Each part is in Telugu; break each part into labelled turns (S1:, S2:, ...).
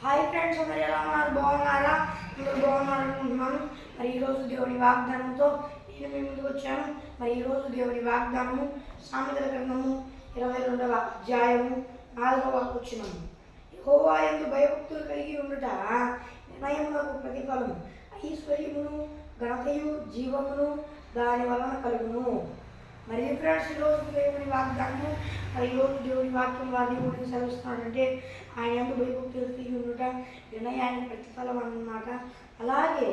S1: హాయ్ ఫ్రెండ్స్, అందరు ఎలా ఉన్నారు? బాగున్నారా? అందరూ బాగున్నారు అనుకుంటున్నాను. మరి ఈరోజు దేవుని వాగ్దానంతో నేను మీ ముందుకు వచ్చాను. మరి ఈరోజు దేవుని వాగ్దానము సామెతల గ్రంథము 22వ అధ్యాయము 4వ వచనము. యెహోవా యందు భయభక్తులు కలిగి ఉండుట నిర్ణయమునకు ప్రతిఫలము, ఐశ్వర్యమును ఘనతయు జీవమును దాని వలన కలుగును. మరి ఫ్రెండ్స్, ఈరోజు దేవుని వాగ్దానము, మరి ఈరోజు దేవుని వాక్యం వారిని కూడా సెలవుస్తున్నాడంటే ఆయన యందు భయభక్తులు కలిగి ఉండుట నిర్ణయానికి ప్రతిఫలం అన్నమాట. అలాగే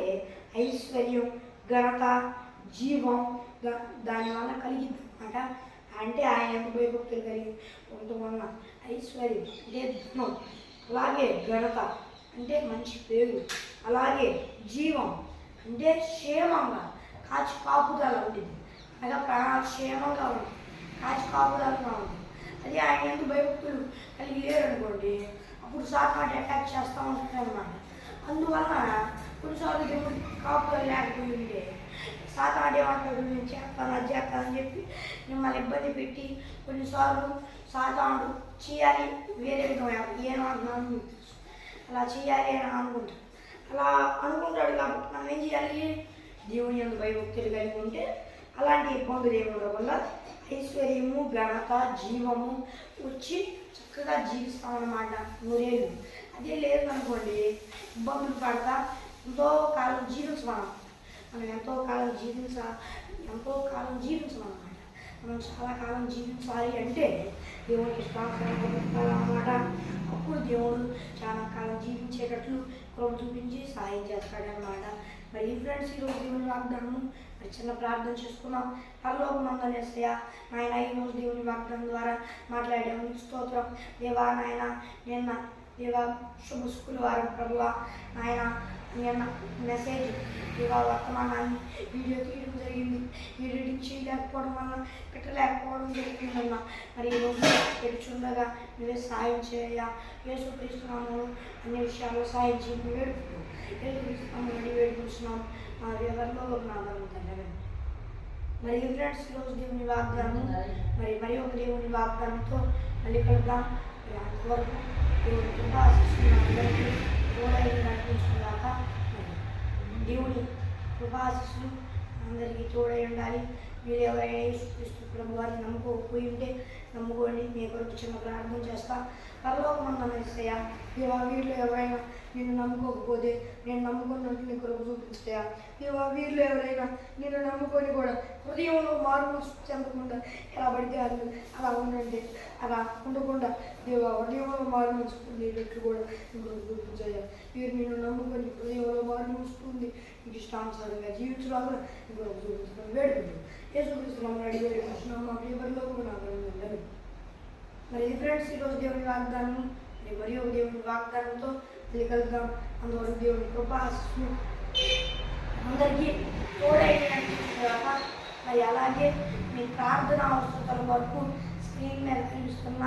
S1: ఐశ్వర్యం ఘనత జీవం దాని వలన కలిగింది అన్నమాట. అంటే ఆయన యందు భయభక్తులు కలిగి ఉండటం వలన ఐశ్వర్యం అంటే ధనం, అలాగే ఘనత అంటే మంచి పేరు, అలాగే జీవం అంటే క్షేమంగా కాచి కాపుదల ఉంటుంది, అనగా ప్రాణాలు క్షేమంగా ఉంటుంది, కాచి కాపుదలగా ఉంటుంది. అది ఆయన ఎందుకు భయభక్తులు కలిగి లేరనుకోండి, అప్పుడు సాతాను అటాక్ చేస్తూ ఉంటాడు అన్నమాట. అందువలన కొన్నిసార్లు దేవుడి కాపుదల లేకపోయి ఉంటే సాతాను ఏమంటాడు, నేను చేస్తాను అది చేస్తానని చెప్పి మిమ్మల్ని ఇబ్బంది పెట్టి కొన్నిసార్లు సాతాను చేయాలి వేరే విధంగా ఏమంటున్నాను మీకు తెలుసు, అలా చేయాలి అని అనుకుంటాడు. అలా అనుకుంటాడు కాబట్టి మనం ఏం చేయాలి? దేవుని యందు భయభక్తులు కలిగి ఉంటే అలాంటి ఇబ్బందులు ఏముండడం వల్ల ఐశ్వర్యము ఘనత జీవము వచ్చి చక్కగా జీవిస్తామన్నమాట నూరేళ్ళు. అదే లేదనుకోండి, ఇబ్బందులు పడతా ఎంతో కాలం మనం ఎంతో కాలం జీవించమన్నమాట. మనం చాలా కాలం జీవించాలి అంటే దేవునికి ఇష్టానుసారమాట. అప్పుడు దేవుడు చాలా కాలం జీవించేటట్లు కృప చూపించి సహాయం చేస్తాడనమాట. మరి ఫ్రెండ్స్, ఈరోజు దేవుని వాగ్దానం మరి చిన్న ప్రార్థన చేసుకున్నాం. పరలోకమందున్న యేసయ్య, నాయన ఈరోజు దేవుని వాగ్దానం ద్వారా మాట్లాడాము, స్తోత్రం దేవా. నాయన నిన్న దేవా శుభ శుక్రవారం ప్రభువా, నాయన నిన్న మెసేజ్ దేవా వర్తమానాన్ని వీడియో తీయడం జరిగింది. ఎడిటింగ్ చేయలేకపోవడం వల్ల పెట్టలేకపోవడం జరిగిందన్న. మరి ఈరోజు పెడుచుండగా నువ్వే సాయం చేయ, యేసుక్రీస్తునామములో అన్ని విషయాల్లో సాయం చేయని వేడుకుంటున్నాం. యేసుక్రీస్తునామములో వేడుకుంటున్నాం. మా ఎవరిలో ఒక నామం తండ్రి. మరి ఫ్రెండ్స్, ఈరోజు దేవుని వాగ్దానం మరి ఒక దేవుని వాగ్దానంతో మళ్ళీ కలుద్దాం. అంతవరకు దేవుని కృప అందరికీ తోడైన నడిపించుకున్నాక దేవుని కృపాశిస్సులు అందరికీ తోడై ఉండాలి. మీరు ఎవరైనా యేసుక్రీస్తు ప్రభు వారిని నమ్ముకోకపోయి ఉంటే నమ్ముకోండి. మీ కొరకు చిన్న ప్రార్థన చేస్తా. పరలోకమందున్న యేసయ్య, దేవా వీళ్ళు ఎవరైనా నిన్ను నమ్ముకోకపోతే నేను నమ్ముకున్నట్టు నీ కొరకు చూపిస్తాయా? దేవా వీళ్ళు ఎవరైనా నిన్ను నమ్ముకొని కూడా హృదయంలో మార్పు చెందకుండా ఎలా పడితే అలా ఉండండి, అలా ఉండకుండా దేవా హృదయంలో మార్పు ఉంచుకునేటట్లు కూడా నీ కొరకు చూపించాయా? వీరు నిన్ను నమ్ముకొని హృదయంలో మార్పు ఉంచుతుంది, నీకు ఇష్టానుసారంగా జీవించడానికి నీ కొరకు చూపించడం వేడుకుంటుంది. యేసుక్రీస్తునామములో అడిగి వేడుకుంటున్నాం. మా ప్రియబడిలో కూడా నాకు మరి ఫ్రెండ్స్, ఈరోజు దేవుని వాగ్దానం మరి ఒక దేవుని వాగ్దానంతో మళ్ళీ కలుద్దాం. అందువరకు దేవుని కృప అందరికీ తోడైన తర్వాత మరి అలాగే మీ ప్రార్థన అవసరతల వరకు స్క్రీన్ మీద కనిపిస్తున్న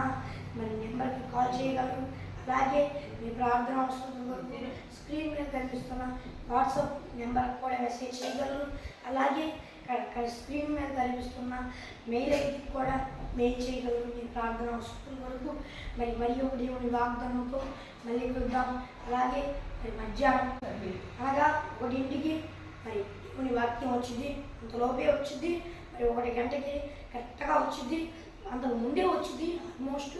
S1: మరి నెంబర్కి కాల్ చేయగలరు. అలాగే మీ ప్రార్థన అవసరతల వరకు స్క్రీన్ మీద కనిపిస్తున్న వాట్సాప్ నెంబర్కి కూడా మెసేజ్ చేయగలరు. అలాగే స్క్రీన్ మీద కనిపిస్తున్న మెయిల్ ఐడికి కూడా మెయిల్ చేయగలరు మీ ప్రార్థన అవసరం వరకు. మరి ఒక దేవుని వాగ్దానంతో మళ్ళీ కలుద్దాం. అలాగే మరి మధ్యాహ్నం అనగా 1ంటికి మరి దేవుని వాక్యం వచ్చింది, అంతలోపే వచ్చింది. మరి 1 గంటకి కరెక్ట్గా వచ్చింది, అంతకు ముందే వచ్చింది. ఆల్మోస్ట్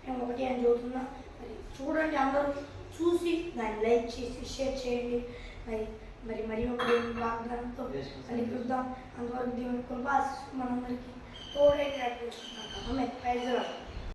S1: నేను 1 అని చదువుతున్నా. మరి చూడండి, అందరూ చూసి దాన్ని లైక్ చేసి షేర్ చేయండి. మరి ఒక దేవుని వాగ్దానంతో మళ్ళీ కలుద్దాం. అందువరకు దేవుని కృప మనందరికీ తోడైన నడిపించుకున్నాం. ఆమె ప్రైజ్.